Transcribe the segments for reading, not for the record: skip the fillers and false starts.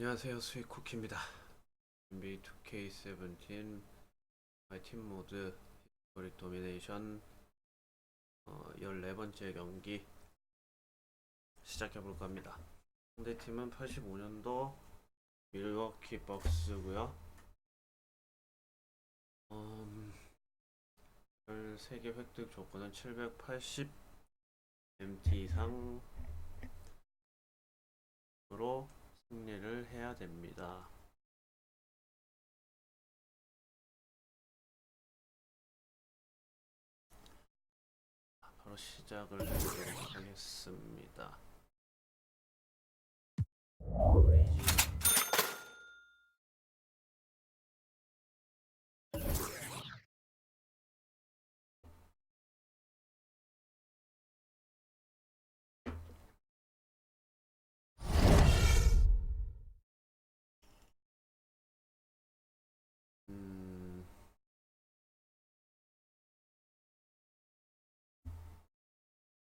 안녕하세요, 스윗쿠키입니다. NBA2K17 myteam 모드 히스토릭 도미네이션 14번째 경기 시작해볼까 합니다. 상대팀은 85년도 밀워키 벅스고요. 13개 획득 조건은 780 MT 이상으로 승리를 해야 됩니다. 바로 시작을 해보도록 하겠습니다.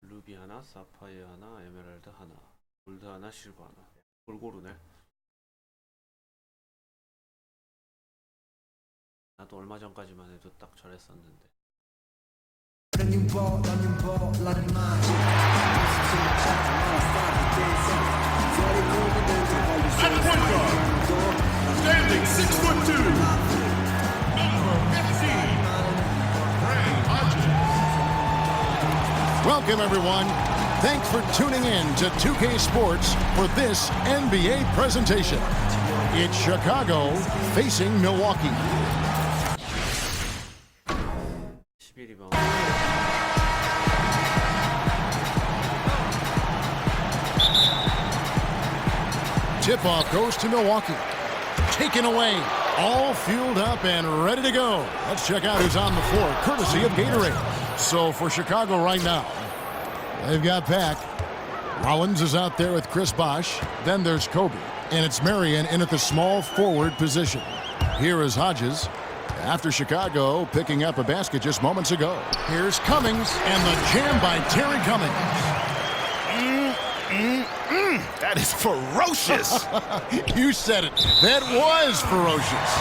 루비 하나, 사파이어 하나, 에메랄드 하나, 골드 하나, 실버 하나. 골고루네. 나도 얼마 전까지만 해도 딱 저랬었는데. At point guard, standing 6'2", number 15, Welcome, everyone. Thanks for tuning in to 2K Sports for this NBA presentation. It's Chicago facing Milwaukee. 11리바운드. Tip-off goes to Milwaukee. Taken away. All fueled up and ready to go. Let's check out who's on the floor, courtesy of Gatorade. So for Chicago right now, they've got Pack. Rollins is out there with Chris Bosh. Then there's Kobe. And it's Marion in at the small forward position. Here is Hodges. After Chicago picking up a basket just moments ago. Here's Cummings and the jam by Terry Cummings. That is ferocious. You said it. That was ferocious.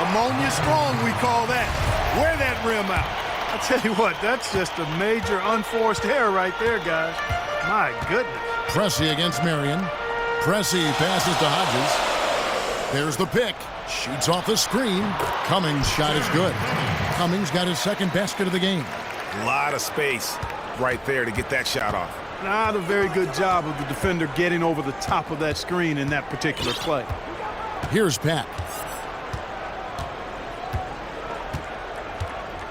Ammonia strong, we call that. Wear that rim out. I tell you what, that's just a major unforced error right there, guys. My goodness. Pressey against Marion. Pressey passes to Hodges. There's the pick. Shoots off the screen. Cummings' shot is good. Cummings got his second basket of the game. A lot of space right there to get that shot off. Not a very good job of the defender getting over the top of that screen in that particular play. Here's Pat.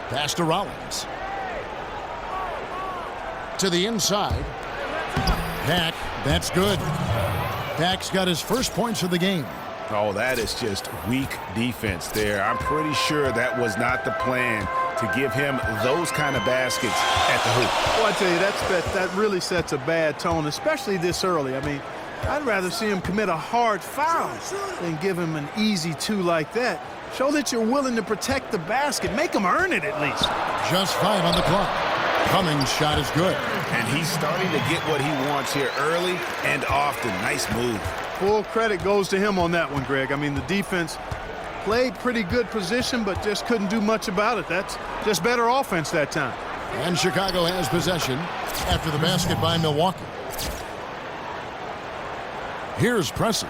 Pass to Rollins. To the inside. Pack, that's good. Pack's got his first points of the game. Oh, that is just weak defense there. I'm pretty sure that was not the plan to give him those kind of baskets at the hoop. Well, I tell you, that really sets a bad tone, especially this early. I mean, I'd rather see him commit a hard foul than give him an easy two like that. Show that you're willing to protect the basket. Make him earn it at least. Just 5 on the clock. Cummings' shot is good. And he's starting to get what he wants here early and often. Nice move. Full credit goes to him on that one, Greg. I mean, the defense played pretty good position, but just couldn't do much about it. That's just better offense that time. And Chicago has possession after the basket by Milwaukee. Here's Pressey.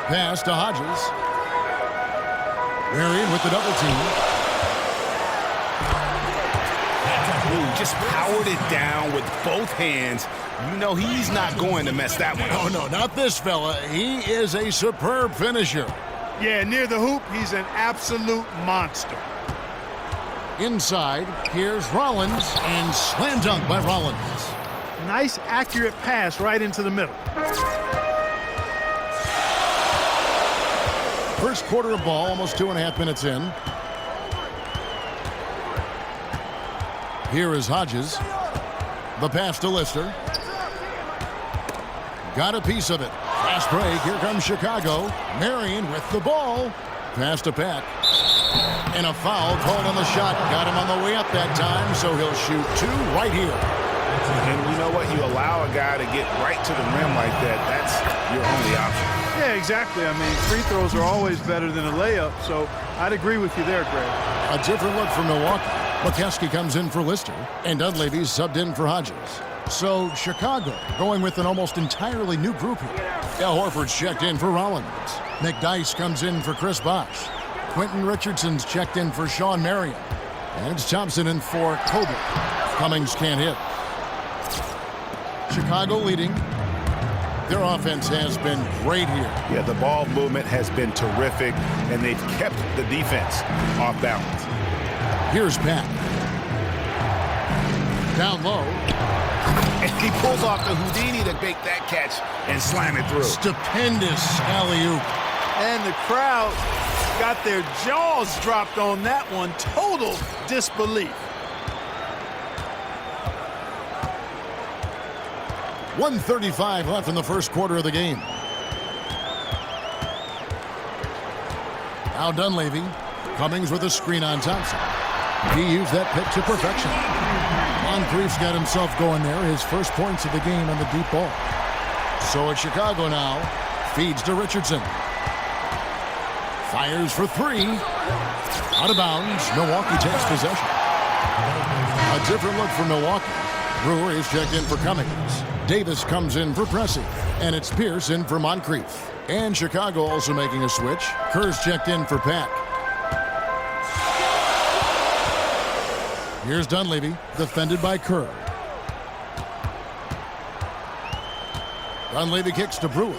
Pass to Hodges. Marion with the double team. Ooh, just powered it down with both hands. You know he's not going to mess that one up. Oh, no, not this fella. He is a superb finisher. Yeah, near the hoop, he's an absolute monster. Inside, here's Rollins, and slam dunk by Rollins. Nice, accurate pass right into the middle. First quarter of ball, almost 2.5 minutes in. Here is Hodges. The pass to Lister. Got a piece of it. Fast break. Here comes Chicago. Marion with the ball. Pass to Pat. And a foul called on the shot. Got him on the way up that time, so he'll shoot 2 right here. And you know what? You allow a guy to get right to the rim like that, that's your only option. Yeah, exactly. I mean, free throws are always better than a layup, so I'd agree with you there, Greg. A different look for Milwaukee. McKeskey comes in for Lister, and Dunleavy's subbed in for Hodges. So Chicago going with an almost entirely new group here. Al Horford's checked in for Rollins. McDyess comes in for Chris Bosh. Quentin Richardson's checked in for Sean Marion. And it's Thompson in for Kobe. Cummings can't hit. Chicago leading. Their offense has been great here. Yeah, the ball movement has been terrific, and they've kept the defense off balance. Here's Pat. Down low. And he pulls off the Houdini to make that catch and slam it through. Stupendous alley-oop. And the crowd got their jaws dropped on that one. Total disbelief. 1:35 left in the first quarter of the game. Now Dunleavy. Cummings with a screen on Thompson. He used that pick to perfection. Moncrief's got himself going there. His first points of the game on the deep ball. So it's Chicago now. Feeds to Richardson. Fires for three. Out of bounds. Milwaukee takes possession. A different look for Milwaukee. Brewer is checked in for Cummings. Davis comes in for Pressey. And it's Pierce in for Moncrief. And Chicago also making a switch. Kerr's checked in for Pack. Here's Dunleavy, defended by Kerr. Dunleavy kicks to Brewer.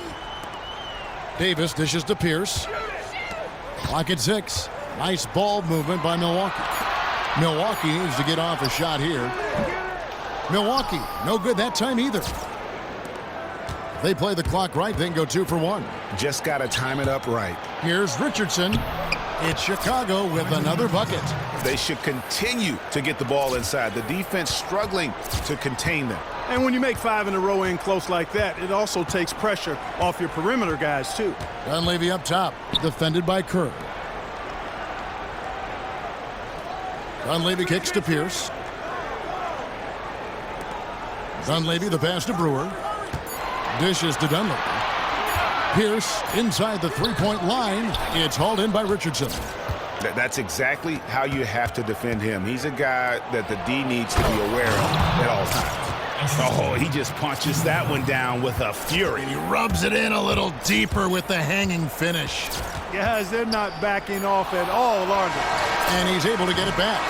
Davis dishes to Pierce. Clock at 6. Nice ball movement by Milwaukee. Milwaukee needs to get off a shot here. Milwaukee, no good that time either. If they play the clock right, they can go 2 for 1. Just got to time it up right. Here's Richardson. It's Chicago with another bucket. They should continue to get the ball inside. The defense struggling to contain them. And when you make 5 in a row in close like that, it also takes pressure off your perimeter guys, too. Dunleavy up top, defended by Kerr. Dunleavy kicks to Pierce. Dunleavy the pass to Brewer. Dishes to Dunleavy. Pierce inside the three-point line. It's hauled in by Richardson. That's exactly how you have to defend him. He's a guy that the D needs to be aware of at all times. Oh, he just punches that one down with a fury. He rubs it in a little deeper with the hanging finish. Guys, they're not backing off at all, are they? And he's able to get it back.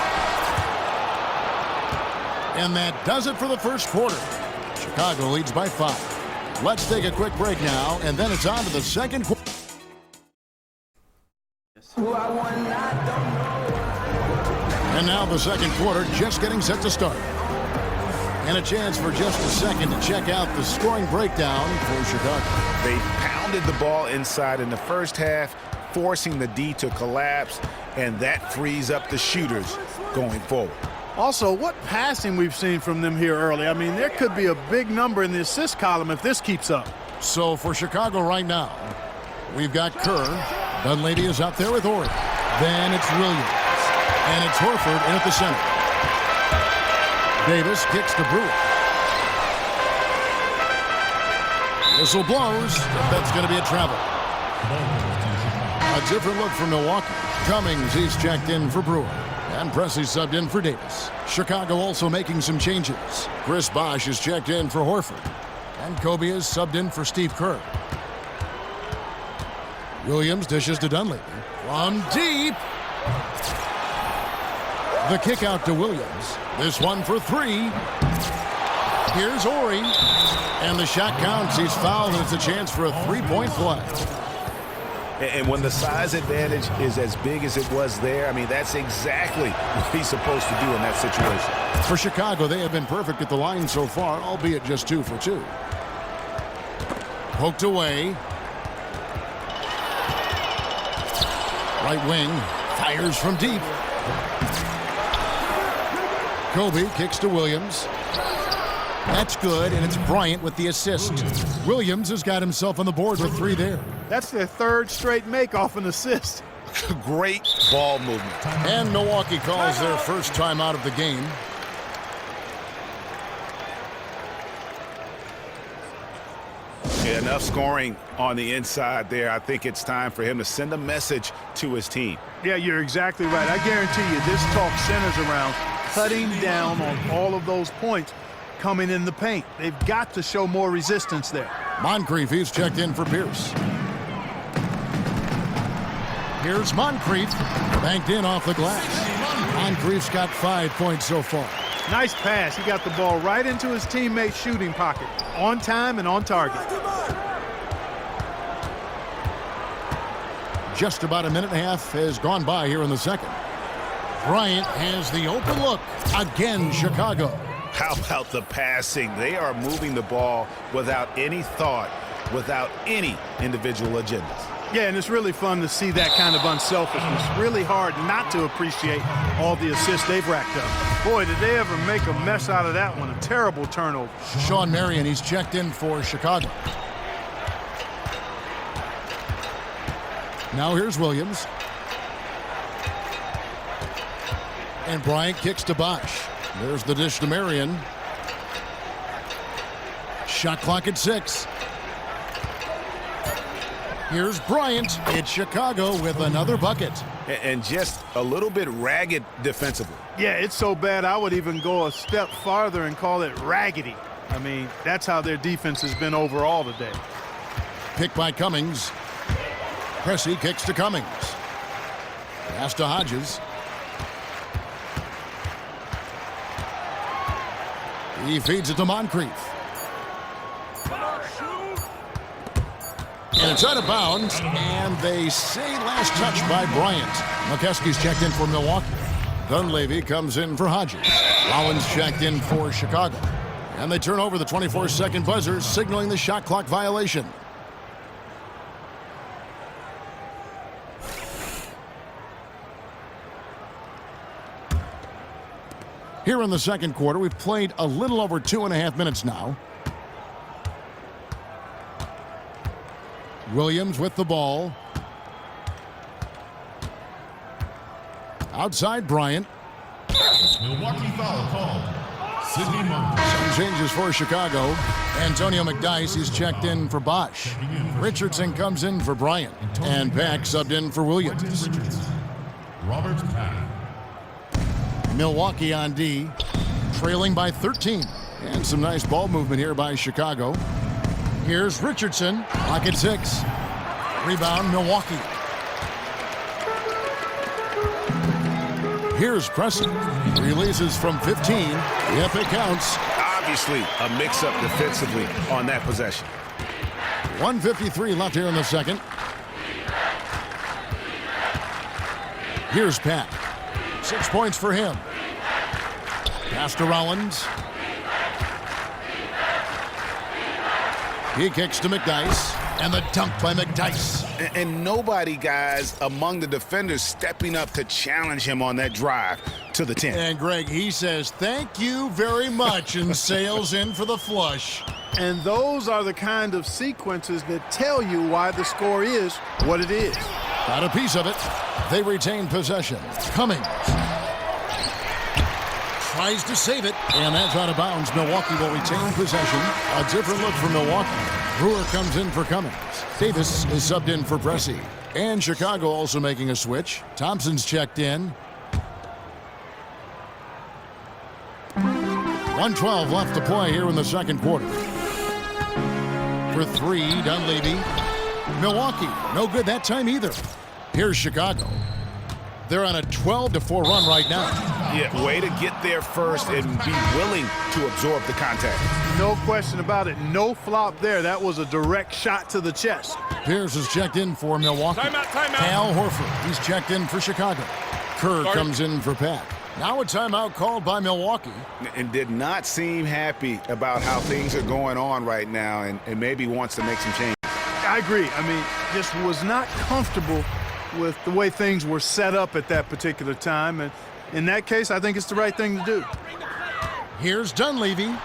And that does it for the first quarter. Chicago leads by 5. Let's take a quick break now, and then it's on to the second quarter. And now the second quarter just getting set to start. And a chance for just a second to check out the scoring breakdown for Chicago. They pounded the ball inside in the first half, forcing the D to collapse, and that frees up the shooters going forward. Also, what passing we've seen from them here early. I mean, there could be a big number in the assist column if this keeps up. So for Chicago right now, we've got Kerr. Dunleavy is out there with Ori. Then it's Williams. And it's Horford in at the center. Davis kicks to Brewer. Whistle blows. That's going to be a travel. A different look for Milwaukee. Cummings, he's checked in for Brewer. And Pressey subbed in for Davis. Chicago also making some changes. Chris Bosh is checked in for Horford. And Kobe is subbed in for Steve Kerr. Williams dishes to Dunleavy. From deep. The kick out to Williams. This one for 3. Here's Ori. And the shot counts. He's fouled, and it's a chance for a three-point play. And when the size advantage is as big as it was there, I mean, that's exactly what he's supposed to do in that situation. For Chicago, they have been perfect at the line so far, albeit just 2 for 2. Poked away. Right wing, fires from deep. Kobe kicks to Williams. That's good, and it's Bryant with the assist. Williams has got himself on the board with 3 there. That's their 3rd straight make off an assist. Great ball movement. And Milwaukee calls their first time out of the game. enough scoring on the inside there. I think it's time for him to send a message to his team. Yeah, you're exactly right. I guarantee you this talk centers around cutting down on all of those points coming in the paint. They've got to show more resistance there. Moncrief, he's checked in for Pierce. Here's Moncrief, banked in off the glass. Moncrief's got 5 points so far. Nice pass. He got the ball right into his teammate's shooting pocket. On time and on target. Just about a minute and a half has gone by here in the second. Bryant has the open look. Again, Chicago. How about the passing? They are moving the ball without any thought, without any individual agendas. Yeah, and it's really fun to see that kind of unselfishness. Really hard not to appreciate all the assists they've racked up. Boy, did they ever make a mess out of that one. A terrible turnover. Sean Marion, he's checked in for Chicago. Now here's Williams. And Bryant kicks to Bosch. There's the dish to Marion. Shot clock at 6. Here's Bryant. It's Chicago with another bucket. And just a little bit ragged defensively. Yeah, it's so bad I would even go a step farther and call it raggedy. I mean, that's how their defense has been overall today. Pick by Cummings. Pressey kicks to Cummings. Pass to Hodges. He feeds it to Moncrief. And it's out of bounds, and they say last touch by Bryant. McKeskey's checked in for Milwaukee. Dunleavy comes in for Hodges. Rollins checked in for Chicago. And they turn over the 24-second buzzer, signaling the shot clock violation. Here in the second quarter, we've played a little over 2.5 minutes now. Williams with the ball. Outside Bryant. Milwaukee foul called. Sidney Moncrief. Some changes for Chicago. Antonio McDyess is checked in for Bosch. Richardson comes in for Bryant. And Pack subbed in for Williams. Robert Pack. Milwaukee on D, trailing by 13. And some nice ball movement here by Chicago. Here's Richardson, clock at 6. Rebound, Milwaukee. Here's Preston. Releases from 15. If it counts. Obviously, a mix-up defensively on that possession. 1:53 left here in the second. Here's Pat. 6 points for him. Pass to Rollins. He kicks to McDyess. And the dunk by McDyess. And nobody, guys, among the defenders stepping up to challenge him on that drive to the 10. And Greg, he says, thank you very much, and sails in for the flush. And those are the kind of sequences that tell you why the score is what it is. Got a piece of it. They retain possession. Cummings tries to save it, and that's out of bounds. Milwaukee will retain possession. A different look for Milwaukee. Brewer comes in for Cummings. Davis is subbed in for Pressey. And Chicago also making a switch. Thompson's checked in. 1:12 left to play here in the second quarter. For 3, Dunleavy. Milwaukee, no good that time either. Here's Chicago. They're on a 12-4 run right now. Yeah, way to get there first and be willing to absorb the contact. No question about it. No flop there. That was a direct shot to the chest. Pierce is checked in for Milwaukee. Timeout. Al Horford, he's checked in for Chicago. Kerr comes in for Pack. Now a timeout called by Milwaukee. And did not seem happy about how things are going on right now and maybe wants to make some change. I agree. I mean, just was not comfortable with the way things were set up at that particular time. And in that case, I think it's the right thing to do. Here's Dunleavy.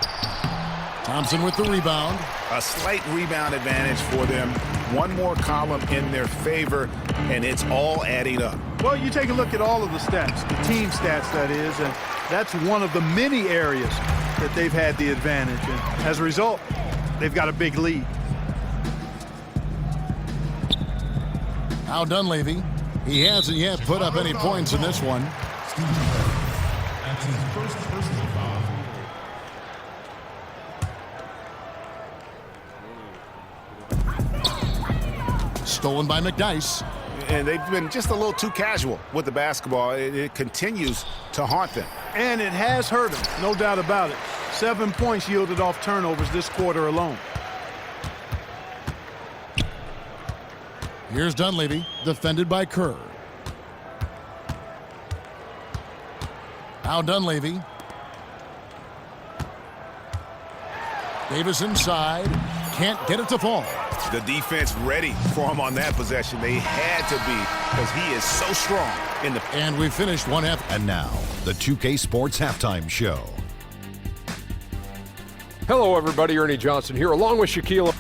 Thompson with the rebound. A slight rebound advantage for them. One more column in their favor, and it's all adding up. Well, you take a look at all of the stats, the team stats, that is, and that's one of the many areas that they've had the advantage. And as a result, they've got a big lead. Now Dunleavy. He hasn't yet put up any points in this one. That's his first personal foul. Stolen by McDice. And they've been just a little too casual with the basketball. It continues to haunt them. And it has hurt him, no doubt about it. 7 points yielded off turnovers this quarter alone. Here's Dunleavy, defended by Kerr. Now Dunleavy. Davis inside. Can't get it to fall. The defense ready for him on that possession. They had to be because he is so strong in the... And we finished one half. And now, the 2K Sports Halftime Show. Hello, everybody. Ernie Johnson here, along with Shaquille.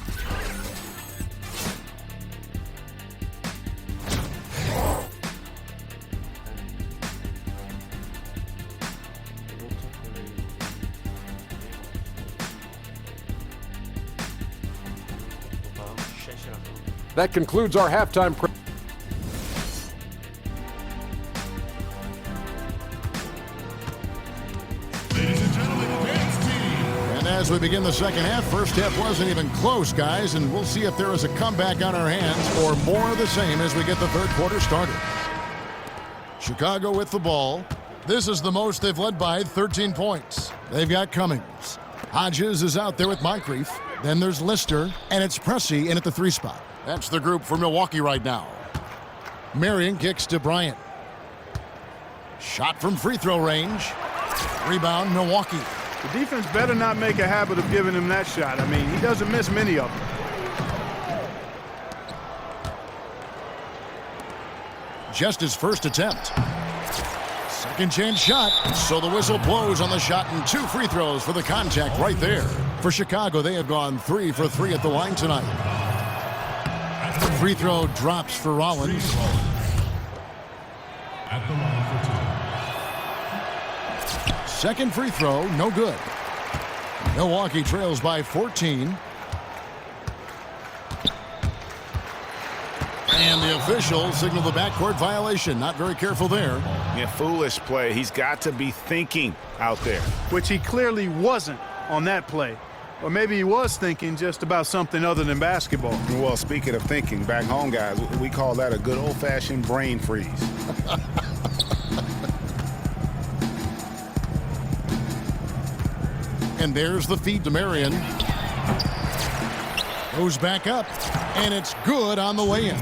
That concludes our halftime. Ladies and gentlemen, dance team. And as we begin the second half, first half wasn't even close, guys, and we'll see if there is a comeback on our hands or more of the same as we get the third quarter started. Chicago with the ball. This is the most they've led by, 13 points. They've got Cummings. Hodges is out there with Moncrief. Then there's Lister, and it's Pressey in at the 3 spot. That's the group for Milwaukee right now. Marion kicks to Bryant. Shot from free throw range. Rebound, Milwaukee. The defense better not make a habit of giving him that shot. I mean, he doesn't miss many of them. Just his first attempt. Second chance shot. So the whistle blows on the shot and 2 free throws for the contact right there. For Chicago, they have gone 3 for 3 at the line tonight. Free throw drops for Rollins. At the line for 2. Second free throw, no good. Milwaukee trails by 14. And the official signaled the backcourt violation. Not very careful there. Yeah, foolish play. He's got to be thinking out there. Which he clearly wasn't on that play. Or maybe he was thinking just about something other than basketball. Well, speaking of thinking, back home, guys, we call that a good old-fashioned brain freeze. And there's the feed to Marion. Goes back up, and it's good on the way in.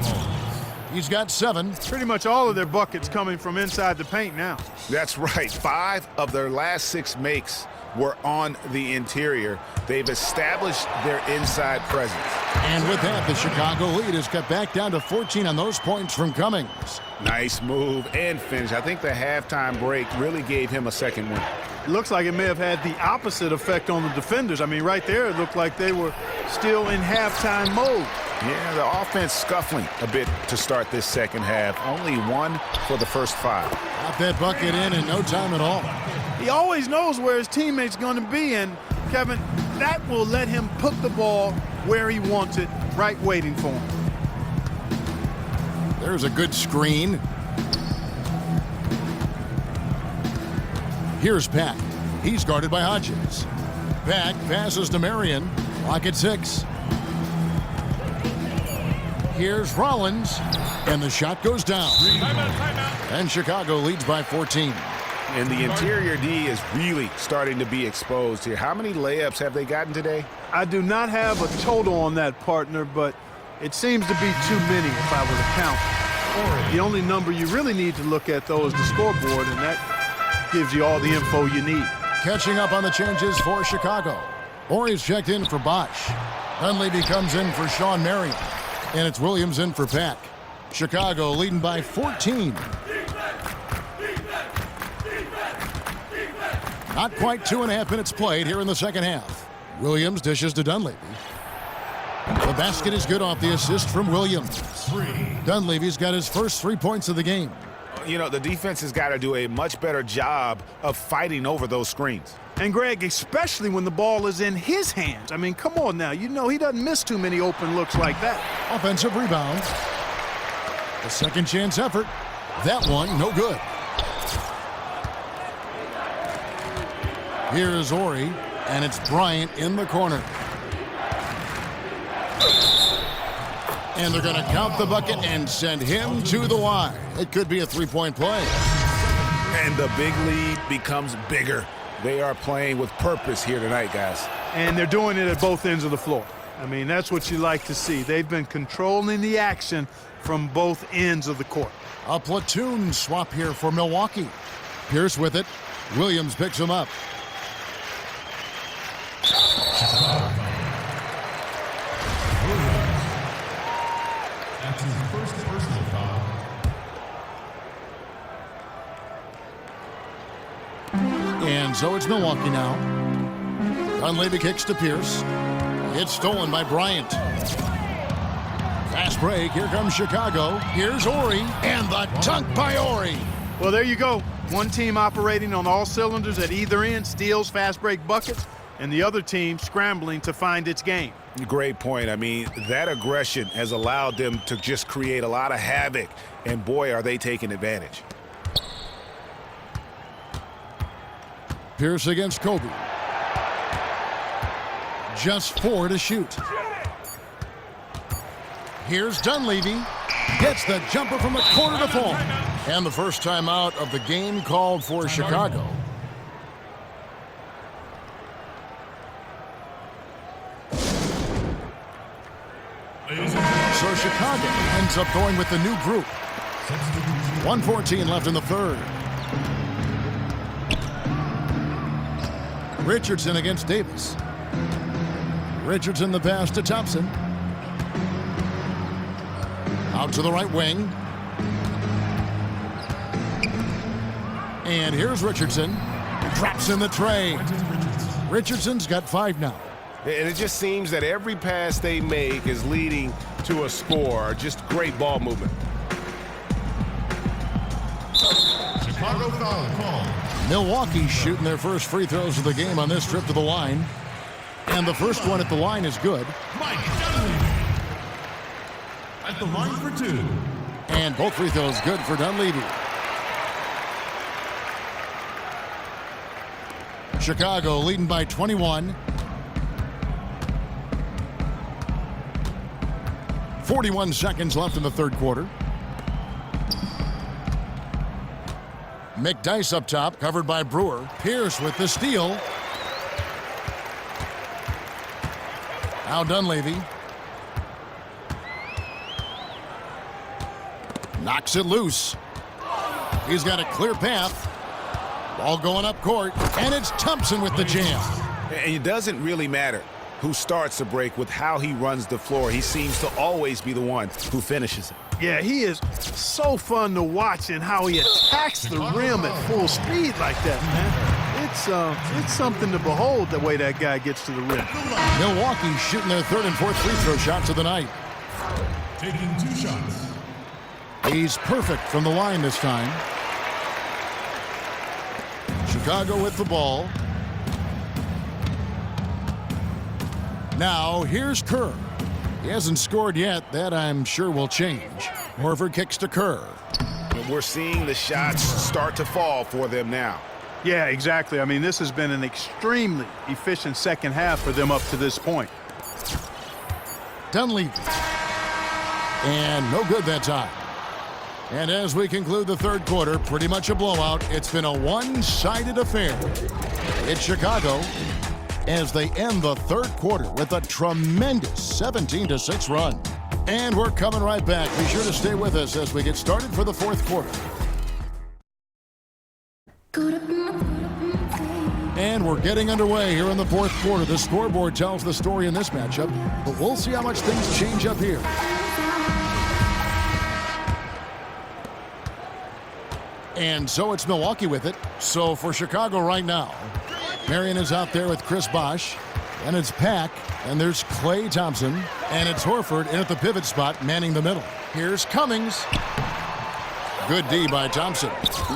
He's got 7. Pretty much all of their buckets coming from inside the paint now. That's right. 5 of their last 6 makes were on the interior. They've established their inside presence. And with that, the Chicago lead is cut back down to 14 on those points from Cummings. Nice move and finish. I think the halftime break really gave him a second win. It looks like it may have had the opposite effect on the defenders. I mean, right there, it looked like they were still in halftime mode. Yeah, the offense scuffling a bit to start this second half. Only 1 for the first 5. Got that bucket in no time at all. He always knows where his teammate's going to be, and, Kevin, that will let him put the ball where he wants it, right waiting for him. There's a good screen. Here's Pack. He's guarded by Hodges. Pack passes to Marion. Clock at 6. Here's Rollins. And the shot goes down. And Chicago leads by 14. And the interior D is really starting to be exposed here. How many layups have they gotten today? I do not have a total on that, partner, but it seems to be too many if I were to count. The only number you really need to look at, though, is the scoreboard, and that gives you all the info you need. Catching up on the changes for Chicago. Horry's checked in for Bosch. Dunleavy comes in for Sean Marion. And it's Williams in for Pack. Chicago leading by 14. Not quite 2.5 minutes played here in the second half. Williams dishes to Dunleavy. The basket is good off the assist from Williams. Dunleavy's got his first 3 points of the game. You know, the defense has got to do a much better job of fighting over those screens. And, Greg, especially when the ball is in his hands. I mean, come on now. You know he doesn't miss too many open looks like that. Offensive rebound. A second chance effort. That one, no good. Here is Ori, and it's Bryant in the corner. And they're going to count the bucket and send him to the line. It could be a three-point play. And the big lead becomes bigger. They are playing with purpose here tonight, guys. And they're doing it at both ends of the floor. I mean, that's what you like to see. They've been controlling the action from both ends of the court. A platoon swap here for Milwaukee. Pierce with it. Williams picks him up. That's his first personal foul. And so it's Milwaukee now. Dunleavy kicks to Pierce. It's stolen by Bryant. Fast break. Here comes Chicago. Here's Ori. And the dunk by Ori. Well, there you go. One team operating on all cylinders at either end, steals, fast break buckets, and the other team scrambling to find its game. Great point. I mean, that aggression has allowed them to just create a lot of havoc, and boy, are they taking advantage. Pierce against Kobe. Just 4 to shoot. Here's Dunleavy. Gets the jumper from the corner to fall. And the first timeout of the game called for Chicago. So Chicago ends up going with the new group. 1:14 left in the third. Richardson against Davis. Richardson the pass to Thompson. Out to the right wing. And here's Richardson. Drops in the tray. Richardson's got 5 now. And it just seems that every pass they make is leading to a score. Just great ball movement. Chicago foul call. Milwaukee shooting their first free throws of the game on this trip to the line. And the first one at the line is good. Mike Dunleavy at the line for 2. And both free throws good for Dunleavy. Chicago leading by 21. 41 seconds left in the third quarter. McDyess up top, covered by Brewer. Pierce with the steal. Now Dunleavy. Knocks it loose. He's got a clear path. Ball going up court, and it's Thompson with the jam. And it doesn't really matter who starts the break with how he runs the floor. He seems to always be the one who finishes it. Yeah, he is so fun to watch and how he attacks the rim at full speed like that, man. It's something to behold the way that guy gets to the rim. Milwaukee shooting their third and fourth free throw shots of the night. Taking 2 shots. He's perfect from the line this time. Chicago with the ball. Now here's Kerr. He hasn't scored yet. That I'm sure will change. Horford kicks to Kerr. And we're seeing the shots start to fall for them now. Yeah, exactly. I mean, this has been an extremely efficient second half for them up to this point. Dunleavy. And no good that time. And as we conclude the third quarter, pretty much a blowout. It's been a one-sided affair. It's Chicago as they end the third quarter with a tremendous 17-6 run. And we're coming right back. Be sure to stay with us as we get started for the fourth quarter. And we're getting underway here in the fourth quarter. The scoreboard tells the story in this matchup, but we'll see how much things change up here. And so it's Milwaukee with it. So for Chicago right now, Marion is out there with Chris Bosh. And it's Pack. And there's Klay Thompson. And it's Horford in at the pivot spot, manning the middle. Here's Cummings. Good D by Thompson.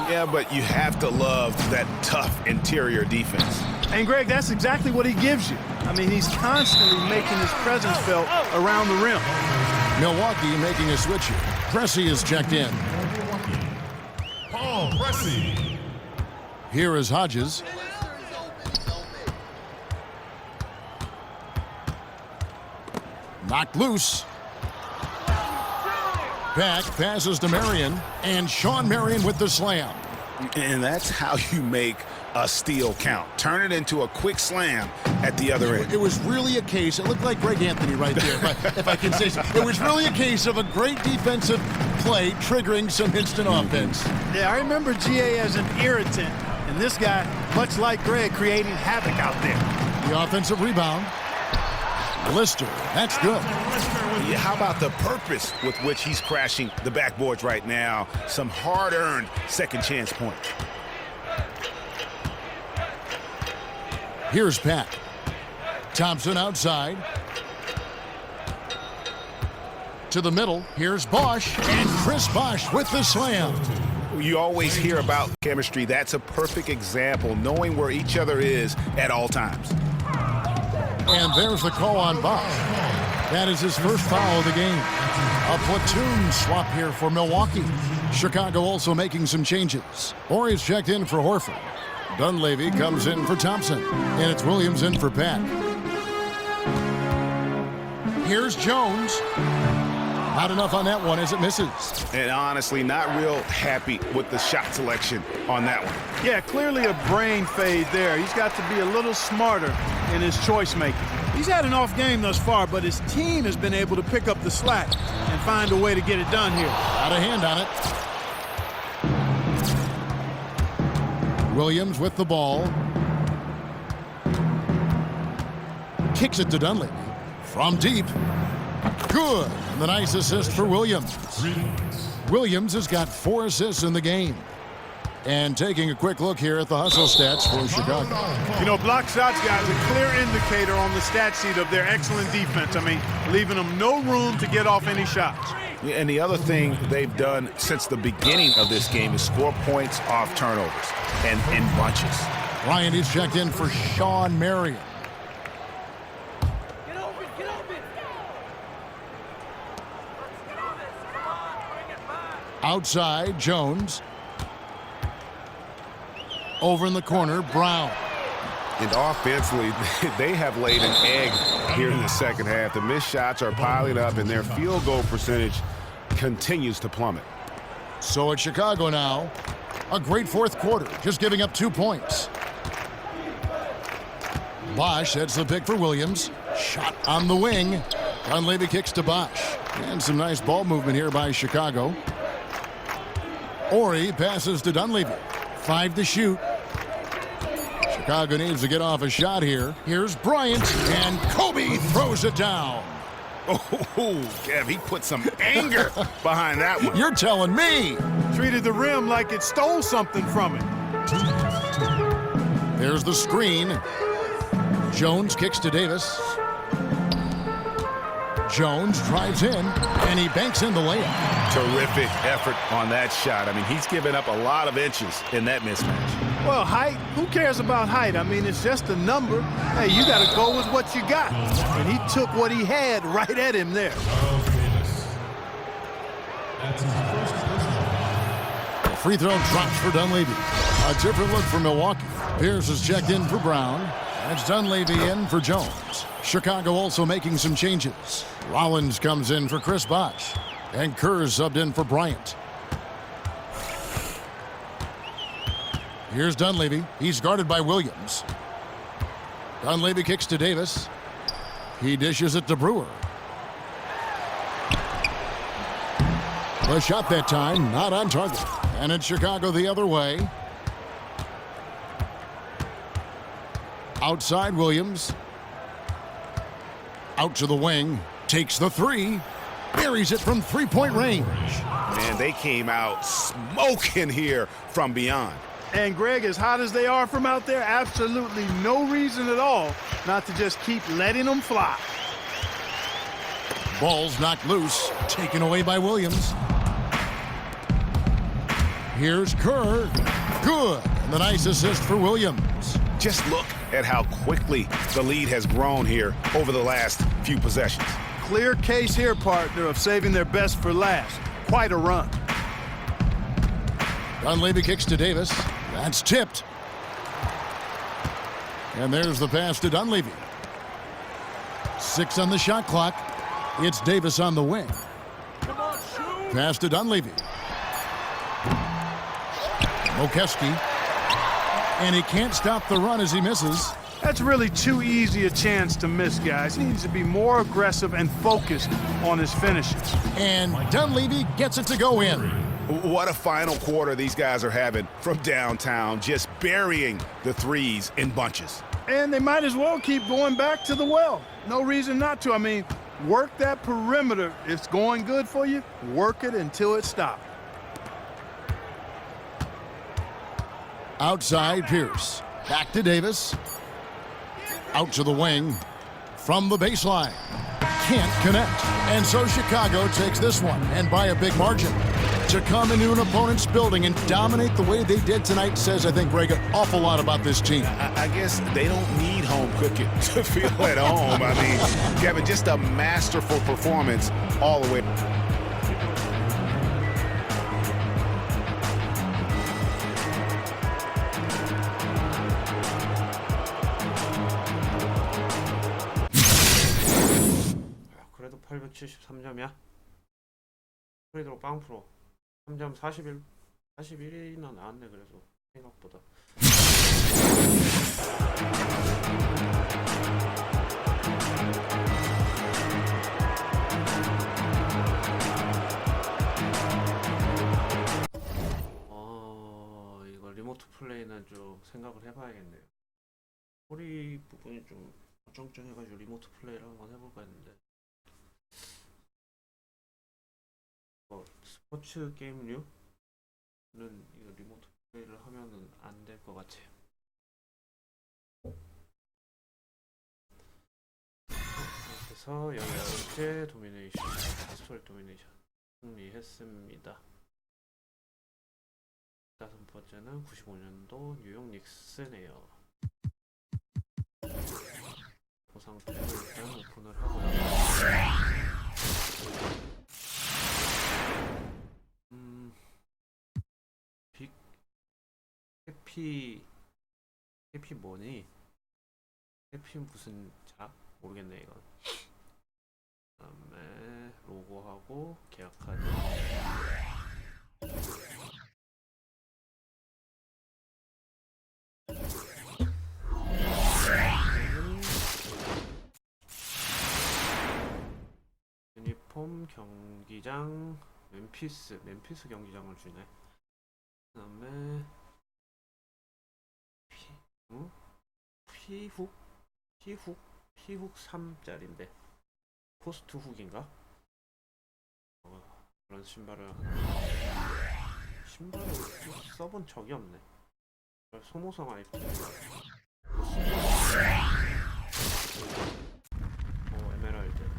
Yeah, but you have to love that tough interior defense. And, Greg, that's exactly what he gives you. I mean, he's constantly making his presence felt around the rim. Milwaukee making a switch here. Pressey is checked in. Paul Pressey. Here is Hodges. Knocked loose. Back passes to Marion, and Sean Marion with the slam. And that's how you make a steal count. Turn it into a quick slam at the other end. It was really a case, it looked like Greg Anthony right there, if I can say so. It was really a case of a great defensive play triggering some instant offense. Yeah, I remember GA as an irritant, and this guy, much like Greg, creating havoc out there. The offensive rebound. Lister, that's good. Yeah, how about the purpose with which he's crashing the backboards right now? Some hard-earned second chance points. Here's Pat. Thompson outside. To the middle. Here's Bosch. And Chris Bosch with the slam. You always hear about chemistry. That's a perfect example, knowing where each other is at all times. And there's the call on Bosch. That is his first foul of the game. A platoon swap here for Milwaukee. Chicago also making some changes. Horry's checked in for Horford. Dunleavy comes in for Thompson. And it's Williams in for Pat. Here's Jones. Not enough on that one as it misses. And honestly, not real happy with the shot selection on that one. Yeah, clearly a brain fade there. He's got to be a little smarter in his choice making. He's had an off game thus far, but his team has been able to pick up the slack and find a way to get it done here. Got a hand on it. Williams with the ball. Kicks it to Dunleavy. From deep. Good. And the nice assist for Williams. Williams has got 4 assists in the game. And taking a quick look here at the hustle stats for Chicago. You know, block shots, guys, a clear indicator on the stat sheet of their excellent defense. I mean, leaving them no room to get off any shots. Yeah, and the other thing they've done since the beginning of this game is score points off turnovers and in bunches. Ryan is checked in for Sean Marion. Outside, Jones. Over in the corner, Brown. And offensively, they have laid an egg here in the second half. The missed shots are piling up, and their field goal percentage continues to plummet. So it's Chicago now. A great fourth quarter, just giving up 2 points. Bosch, that's the pick for Williams. Shot on the wing. Dunleavy kicks to Bosch. And some nice ball movement here by Chicago. Horry passes to Dunleavy. 5 to shoot. Chicago needs to get off a shot here. Here's Bryant, and Kobe throws it down. Oh, Kev, he put some anger behind that one. You're telling me. Treated the rim like it stole something from it. There's the screen. Jones kicks to Davis. Jones drives in, and he banks in the layup. Terrific effort on that shot. I mean, he's given up a lot of inches in that mismatch. Well, height, who cares about height? I mean, it's just a number. Hey, you got to go with what you got. And he took what he had right at him there. A free throw drops for Dunleavy. A different look for Milwaukee. Pierce is checked in for Brown. That's Dunleavy in for Jones. Chicago also making some changes. Rollins comes in for Chris Bosch. And Kerr subbed in for Bryant. Here's Dunleavy. He's guarded by Williams. Dunleavy kicks to Davis. He dishes it to Brewer. The shot that time, not on target. And it's Chicago the other way. Outside Williams. Out to the wing. Takes the three. Buries it from three-point range. Man, they came out smoking here from beyond. And Greg, as hot as they are from out there, absolutely no reason at all not to just keep letting them fly. Ball's knocked loose. Taken away by Williams. Here's Kerr. Good. And the nice assist for Williams. Just look at how quickly the lead has grown here over the last few possessions. Clear case here, partner, of saving their best for last. Quite a run. Dunleavy kicks to Davis. That's tipped. And there's the pass to Dunleavy. 6 on the shot clock. It's Davis on the wing. Pass to Dunleavy. Mokeski. And he can't stop the run as he misses. That's really too easy a chance to miss, guys. He needs to be more aggressive and focused on his finishes. And Dunleavy gets it to go in. What a final quarter these guys are having from downtown, just burying the threes in bunches. And they might as well keep going back to the well. No reason not to. I mean, work that perimeter. It's going good for you. Work it until it stops. Outside Pierce. Back to Davis. Out to the wing. From the baseline. Can't connect. And so Chicago takes this one, and by a big margin. To come into an opponent's building and dominate the way they did tonight says, I think, Greg, an awful lot about this team. I guess they don't need home cooking to feel at home. I mean, Kevin, just a masterful performance all the way. 그래도 873점이야. 프리드로 빵 프로 3점 41이나 나왔네. 그래서 생각보다. 이거 리모트 플레이는 좀 생각을 해봐야겠네요. 소리 부분이 좀 어정쩡해가지고 리모트 플레이를 한번 해볼까 했는데. 스포츠 게임류는 이거 리모트 플레이를 하면은 안 될 것 같아요. 그래서 14번째 도미네이션, 히스토릭 도미네이션 승리했습니다. 5번째는 95년도 뉴욕 닉스네요. 보상팩을 일단 오픈을 하고요. 해피 뭐니? 해피 무슨 자? 모르겠네 이건. 그다음에 로고하고 계약카드. 유니폼 경기장 멤피스 경기장을 주네. 그다음에 피훅 3짜리인데 포스트 훅인가? 그런 신발을 써본 적이 없네. 소모성 아이템. 에메랄드.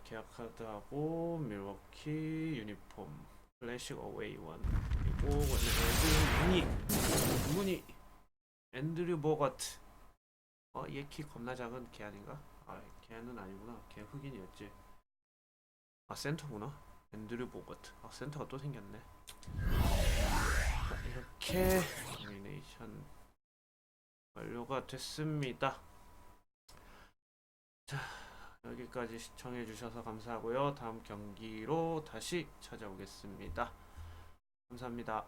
계약 카드하고 밀워키 유니폼 클래식 어웨이 원. 그리고 에메랄드 무늬 앤드류 보거트. 얘 키 겁나 작은 걔 아닌가? 걔는 아니구나. 걔 흑인이었지. 센터구나. 앤드류 보거트. 센터가 또 생겼네. 이렇게 도미네이션 완료가 됐습니다. 자, 여기까지 시청해 주셔서 감사하고요. 다음 경기로 다시 찾아오겠습니다. 감사합니다.